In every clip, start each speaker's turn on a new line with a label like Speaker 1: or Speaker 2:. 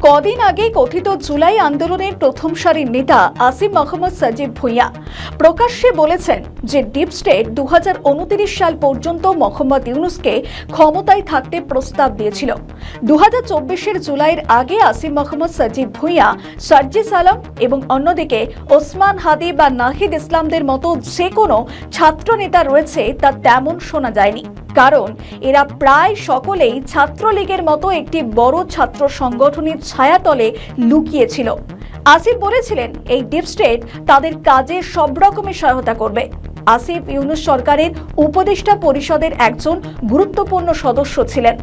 Speaker 1: কদিন আগে কথিত জুলাই আন্দোলনের প্রথম সারির নেতা আসিফ মোহাম্মদ সজীব ভুঁইয়া প্রকাশ্যে বলেছেন যে ডিপ স্টেট 2029 সাল পর্যন্ত মোহাম্মদ ইউনূসকে ক্ষমতায় থাকতে প্রস্তাব দিয়েছিল। 2024-এর জুলাইয়ের আগে আসিফ মোহাম্মদ সজীব ভুঁইয়া, সার্জিস আলম এবং অন্যদিকে ওসমান হাদি বা নাহিদ ইসলামদের মতো যে কোনো ছাত্র নেতা রয়েছে তা তেমন শোনা যায়নি, কারণ এরা প্রায় সকলেই ছাত্রলীগের মতো একটি বড় ছাত্র সংগঠনের ছায়াতলে লুকিয়েছিল। আসিফ বলেছিলেন এই ডিপ স্টেট তাদের কাজে সব রকমের সহায়তা করবে। আসিফ ইউনূস সরকারের উপদেষ্টা পরিষদের একজন গুরুত্বপূর্ণ সদস্য ছিলেন।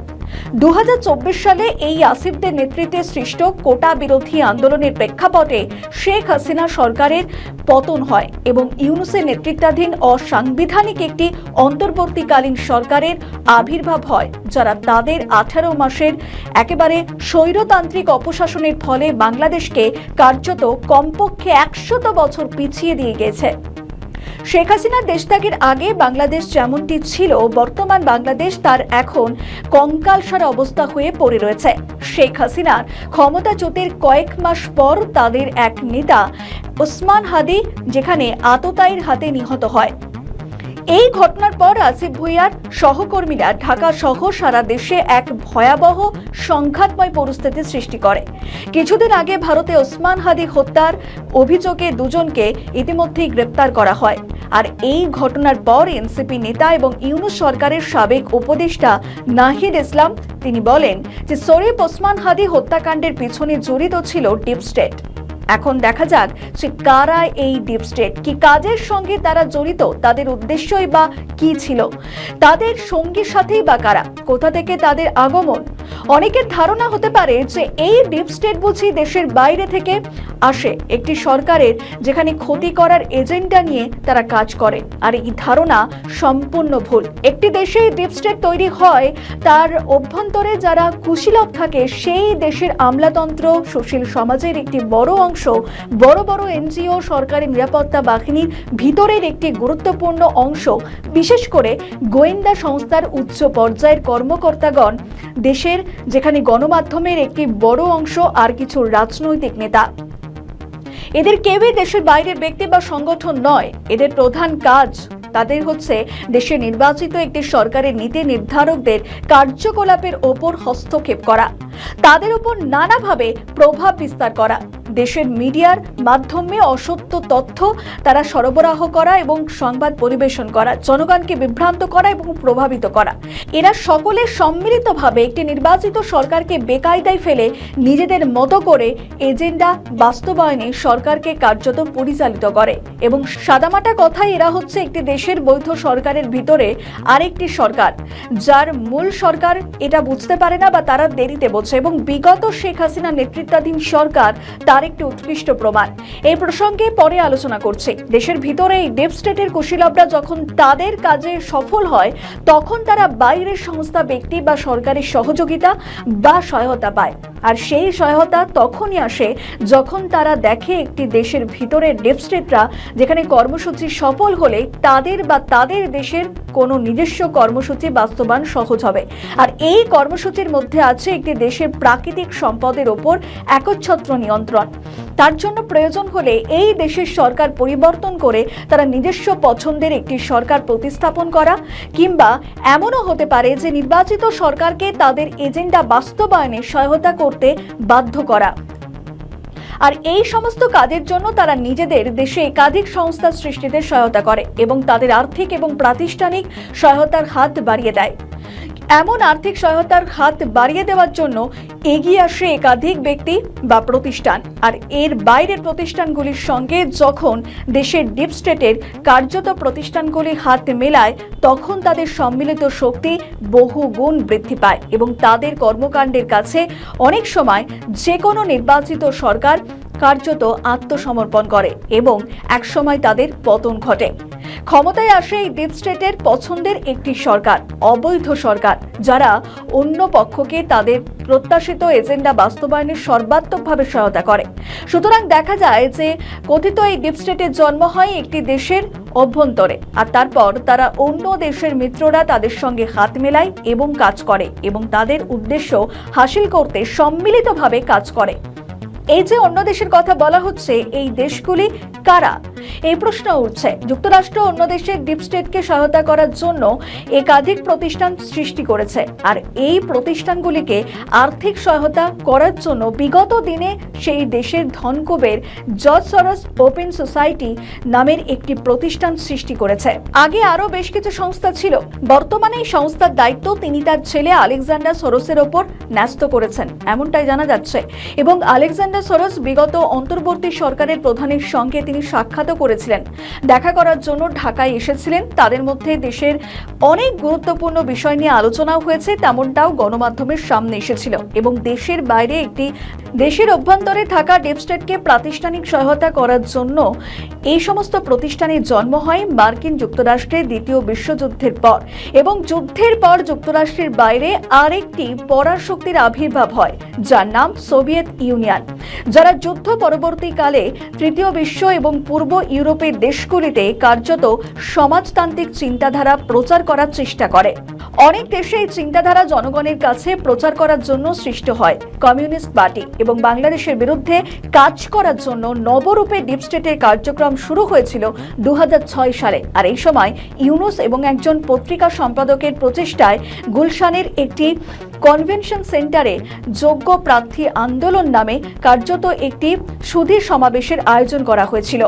Speaker 1: 2024 সালে এই আসিফদের নেতৃত্বে সৃষ্ট কোটা বিরোধী আন্দোলনের প্রেক্ষাপটে শেখ হাসিনা সরকারের পতন হয় এবং ইউনূসের নেতৃত্বাধীন অসাংবিধানিক একটি অন্তর্বর্তীকালীন সরকারের আবির্ভাব হয়, যারা তাদের 18 মাসের একেবারে স্বৈরতান্ত্রিক অপশাসনের ফলে বাংলাদেশকে কার্যত কমপক্ষে 100 বছর পিছিয়ে দিয়ে গেছে। শেখ হাসিনার দেশত্যাগের আগে বাংলাদেশ যেমনটি ছিল, বর্তমান বাংলাদেশ তার এখন কঙ্কালসার অবস্থা হয়ে পড়ে রয়েছে। শেখ হাসিনার ক্ষমতাচ্যুতির কয়েক মাস পর তাদের এক নেতা ওসমান হাদি যেখানে আততায়ীর হাতে নিহত হয়। এই ঘটনার পর আসিফ ভুঁইয়ার সহকর্মীরা ঢাকা সহ সারা দেশে এক ভয়াবহ সংঘাতময় পরিস্থিতি সৃষ্টি করে। কিছুদিন আগে ভারতে ওসমান হাদি হত্যার অভিযোগে দুজনকে ইতিমধ্যেই গ্রেপ্তার করা হয়। আর এই ঘটনার পর এনসিপি নেতা এবং ইউনূস সরকারের সাবেক উপদেষ্টা নাহিদ ইসলাম তিনি বলেন যে শরীফ ওসমান হাদি হত্যাকাণ্ডের পিছনে জড়িত ছিল ডিপ স্টেট। এখন দেখা যাক যে কারা এই ডিপ স্টেট, কি কাজের সঙ্গে তারা জড়িত, তাদের উদ্দেশ্যই বা কি ছিল, তাদের সঙ্গীর সাথেই বা কারা, কোথা থেকে তাদের আগমন। অনেকের ধারণা হতে পারে যে এই ডিপ স্টেট বুঝি দেশের বাইরে থেকে আসে, একটি সরকারের যেখানে ক্ষতি করার এজেন্ডা নিয়ে তারা কাজ করে। আর এই ধারণা সম্পূর্ণ ভুল। একটি দেশে ডিপ স্টেট তৈরি হয় তার অভ্যন্তরে যারা কুশীলব থাকে, সেই দেশের আমলাতন্ত্র, সুশীল সমাজের একটি বড় অংশ, বড় বড় এনজিও, সরকারি নিরাপত্তা বাহিনীর ভিতরের একটি গুরুত্বপূর্ণ অংশ, বিশেষ করে গোয়েন্দা সংস্থার উচ্চ পর্যায়ের কর্মকর্তাগণ, দেশের যেখানে গণমাধ্যমের একটি বড় অংশ, আর কিছু রাজনৈতিক নেতা। এদের কেউই দেশের বাইরের ব্যক্তি বা সংগঠন নয়। এদের প্রধান কাজ তাদের হচ্ছে দেশে নির্বাচিত একটি সরকারের নীতি নির্ধারকদের কার্যকলাপের ওপর হস্তক্ষেপ করা, তাদের উপর নানাভাবে প্রভাব বিস্তার করা, দেশের মিডিয়ার মাধ্যমে অসত্য তথ্য তারা সরবরাহ করা এবং সংবাদ পরিবেশন করা, জনগণকে বিভ্রান্ত করা এবং প্রভাবিত করা। এরা সকলে সম্মিলিতভাবে একটি নির্বাচিত সরকারকে বেকায়দায় ফেলে নিজেদের মতো করে এজেন্ডা বাস্তবায়নে সরকারকে কার্যত পরিচালিত করে। এবং সাদামাটা কথায় এরা হচ্ছে একটি দেশের বৈধ সরকারের ভিতরে আরেকটি সরকার, যার মূল সরকার এটা বুঝতে পারে না বা তারা দেরিতে বোঝে। এবং বিগত শেখ হাসিনা নেতৃত্বাধীন সরকার তার একটি উৎকৃষ্ট প্রমাণ। এই প্রসঙ্গে পরে আলোচনা করছি। দেশের ভিতরে এই ডিপ স্টেটের কুশীলবরা যখন তাদের কাজে সফল হয়, তখন তারা বাইরের সংস্থা, ব্যক্তি বা সরকারি সহযোগিতা বা সহায়তা পায়। আর সেই সহায়তা তখনই আসে যখন তারা দেখে একটি দেশের ভিতরে ডিপ স্টেটরা যেখানে কর্মসূচি সফল হলে তাদের বা তাদের দেশের কোনো নিজস্ব কর্মসূচি বাস্তবায়ন সহজ হবে। আর এই কর্মসূচির মধ্যে আছে একটি দেশের প্রাকৃতিক সম্পদের ওপর একচ্ছত্র নিয়ন্ত্রণ। তার জন্য প্রয়োজন হলে এই দেশের সরকার পরিবর্তন করে তারা নিজস্ব পছন্দের একটি সরকার প্রতিস্থাপন করা, কিংবা এমনও হতে পারে যে নির্বাচিত সরকারকে তাদের এজেন্ডা বাস্তবায়নে সহায়তা করতে বাধ্য করা। আর এই সমস্ত কাজের জন্য তারা নিজেদের দেশে একাধিক সংস্থা সৃষ্টিতে সহায়তা করে এবং তাদের আর্থিক এবং প্রাতিষ্ঠানিক সহায়তার হাত বাড়িয়ে দেয়। এমন আর্থিক সহায়তার হাত বাড়িয়ে দেওয়ার জন্য এগিয়ে আসে একাধিক ব্যক্তি বা প্রতিষ্ঠান। আর এর বাইরের প্রতিষ্ঠানগুলির সঙ্গে যখন দেশের ডিপ স্টেটের কার্যত প্রতিষ্ঠানগুলি হাত মেলায়, তখন তাদের সম্মিলিত শক্তি বহু গুণ বৃদ্ধি পায় এবং তাদের কর্মকাণ্ডের কাছে অনেক সময় যে কোনো নির্বাচিত সরকার কার্যত আত্মসমর্পণ করে এবং একসময় তাদের পতন ঘটে। ক্ষমতায় আসে এই ডিপ স্টেটের পছন্দের একটি সরকার, অবৈধ সরকার, যারা অন্য পক্ষকে তাদের প্রত্যাশিত এজেন্ডা বাস্তবায়নে সর্বাত্মকভাবে সহায়তা করে। সুতরাং দেখা যায় যে কথিত এই ডিপ স্টেটের জন্ম হয় একটি দেশের অভ্যন্তরে, আর তারপর তারা অন্য দেশের মিত্ররা তাদের সঙ্গে হাত মেলায় এবং কাজ করে এবং তাদের উদ্দেশ্য হাসিল করতে সম্মিলিতভাবে কাজ করে। এই যে অন্য দেশের কথা বলা হচ্ছে, এই দেশগুলি কারা? এই প্রশ্ন উঠছে। যুক্তরাষ্ট্র অন্য দেশের ডিপ স্টেটকে সহায়তা করার জন্য একাধিক প্রতিষ্ঠান সৃষ্টি করেছে, আর এই প্রতিষ্ঠানগুলিকে আর্থিক সহায়তা করার জন্য বিগত দিনে সেই দেশের ধনকুবের জর্জ সরস ওপেন সোসাইটি নামের একটি প্রতিষ্ঠান সৃষ্টি করেছে। আগে আরো বেশ কিছু সংস্থা ছিল। বর্তমানে এই সংস্থার দায়িত্ব তিনি তার ছেলে আলেকজান্ডার সরোসের ওপর ন্যস্ত করেছেন, এমনটাই জানা যাচ্ছে। এবং আলেকজান্ডার সরস বিগত অন্তর্বর্তী সরকারের প্রধানের সঙ্গে তিনি সাক্ষাৎও করেছিলেন, দেখা করার জন্য ঢাকায় এসেছিলেন। তাদের মধ্যে দেশের অনেক গুরুত্বপূর্ণ বিষয় নিয়ে আলোচনাও হয়েছে, তেমনটাও গণমাধ্যমের সামনে এসেছিল। এবং দেশের বাইরে একটি দেশের অভ্যন্তরে থাকা ডিপ স্টেটকে প্রাতিষ্ঠানিক সহায়তা করার জন্য এই সমস্ত প্রতিষ্ঠানের জন্ম হয় মার্কিন যুক্তরাষ্ট্রের দ্বিতীয় বিশ্বযুদ্ধের পর। এবং যুদ্ধের পর যুক্তরাষ্ট্রের বাইরে আরেকটি পরাশক্তির আবির্ভাব হয়, যার নাম সোভিয়েত ইউনিয়ন, যারা যুদ্ধ পরবর্তীকালে তৃতীয় বিশ্ব এবং পূর্ব ইউরোপের দেশগুলিতে কার্যত সমাজতান্ত্রিক চিন্তাধারা প্রচার করার চেষ্টা করে। অনেক দেশে এই চিন্তাধারা জনগণের কাছে প্রচার করার জন্য সৃষ্টি হয় কমিউনিস্ট পার্টি, এবং বাংলাদেশের বিরুদ্ধে কাজ করার জন্য নবরূপে ডিপ স্টেটের কার্যক্রম শুরু হয়েছিল 2006 সালে। আর এই সময় ইউনুস এবং একজন পত্রিকা সম্পাদকের প্রচেষ্টায় গুলশানের একটি কনভেনশন সেন্টারে যোগ্য প্রার্থী আন্দোলন নামে কার্যত একটি সুধীর সমাবেশের আয়োজন করা হয়েছিল।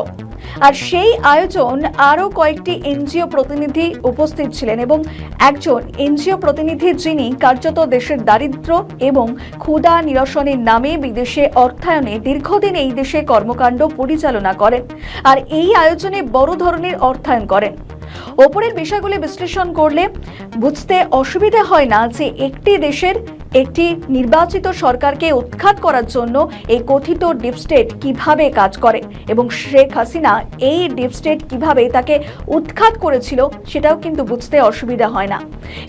Speaker 1: আর সেই আয়োজন আরো কয়েকটি এনজিও প্রতিনিধি উপস্থিত ছিলেন, এবং একজন এনজিও প্রতিনিধি যিনি কার্যত দেশের দারিদ্র্য এবং ক্ষুধা নিরসনের নামে বিদেশে অর্থায়নে দীর্ঘদিন এই দেশে কর্মকাণ্ড পরিচালনা করেন, আর এই আয়োজনে বড় ধরনের অর্থায়ন করেন। ওপরের বিষয়গুলি বিশ্লেষণ করলে বুঝতে অসুবিধা হয় না যে একটি দেশের একটি নির্বাচিত সরকারকে উৎখাত করার জন্য এই কথিত ডিপ স্টেট কিভাবে কাজ করে, এবং শেখ হাসিনা এই ডিপ স্টেট কিভাবে তাকে উৎখাত করেছিল সেটাও কিন্তু বুঝতে অসুবিধা হয় না।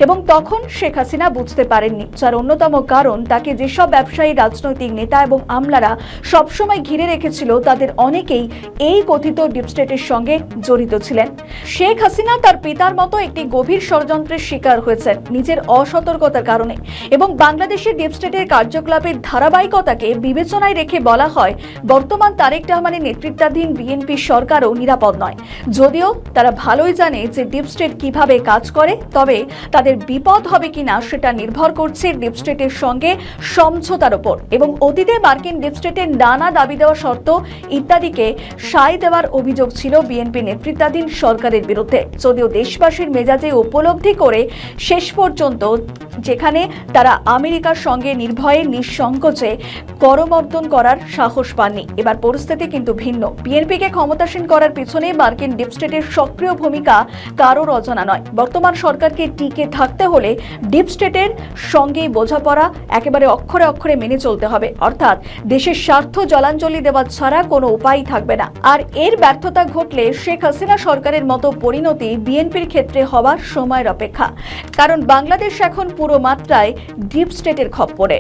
Speaker 1: এবং তখন শেখ হাসিনা বুঝতে পারেননি, যার অন্যতম কারণ তাকে যেসব ব্যবসায়ী, রাজনৈতিক নেতা এবং আমলারা সবসময় ঘিরে রেখেছিল তাদের অনেকেই এই কথিত ডিপ স্টেটের সঙ্গে জড়িত ছিলেন। শেখ হাসিনা তার পিতার মতো একটি গভীর ষড়যন্ত্রের শিকার হয়েছেন নিজের অসতর্কতার কারণে। এবং বাংলাদেশের ডিপ স্টেটের কার্যকলাপের ধারাবাহিকতাকে বিবেচনায় রেখে বলা হয় বর্তমান তারেক রহমানের নেতৃত্বাধীন বিএনপি সরকারও নিরাপদ নয়। যদিও তারা ভালোই জানে যে ডিপ স্টেট কিভাবে কাজ করে, তবে তাদের বিপদ হবে কিনা সেটা নির্ভর করছে ডিপ স্টেটের সঙ্গে সমঝোতার উপর। এবং অতীতে মার্কিন ডিপ স্টেটের নানা দাবি দেওয়া শর্ত ইত্যাদিকে সায় দেওয়ার অভিযোগ ছিল বিএনপি নেতৃত্বাধীন সরকারের বিরুদ্ধে, যদিও দেশবাসীর মেজাজে উপলব্ধি করে শেষ পর্যন্ত যেখানে তারা আমেরিকার সঙ্গে নির্ভয়ে নিঃসংকোচে করমর্দন করার সাহস পাননি। এবার পরিস্থিতি কিন্তু ভিন্ন। বিএনপিকে ক্ষমতাসীন করার পিছনে মার্কিন ডিপ স্টেটের সক্রিয় ভূমিকা কারোর অজানা নয়। বর্তমান সরকারকে টিকে থাকতে হলে ডিপ স্টেটের সঙ্গেই বোঝাপড়া একেবারে অক্ষরে অক্ষরে মেনে চলতে হবে, অর্থাৎ দেশের স্বার্থ জলাঞ্জলি দেওয়া ছাড়া কোনো উপায় থাকবে না। আর এর ব্যর্থতা ঘটলে শেখ হাসিনা সরকারের মতো পরিণতি বিএনপির ক্ষেত্রে হওয়ার সময়ের অপেক্ষা, কারণ বাংলাদেশ এখন পুরো মাত্রায় ডিপ স্টেটের খপ্পরে।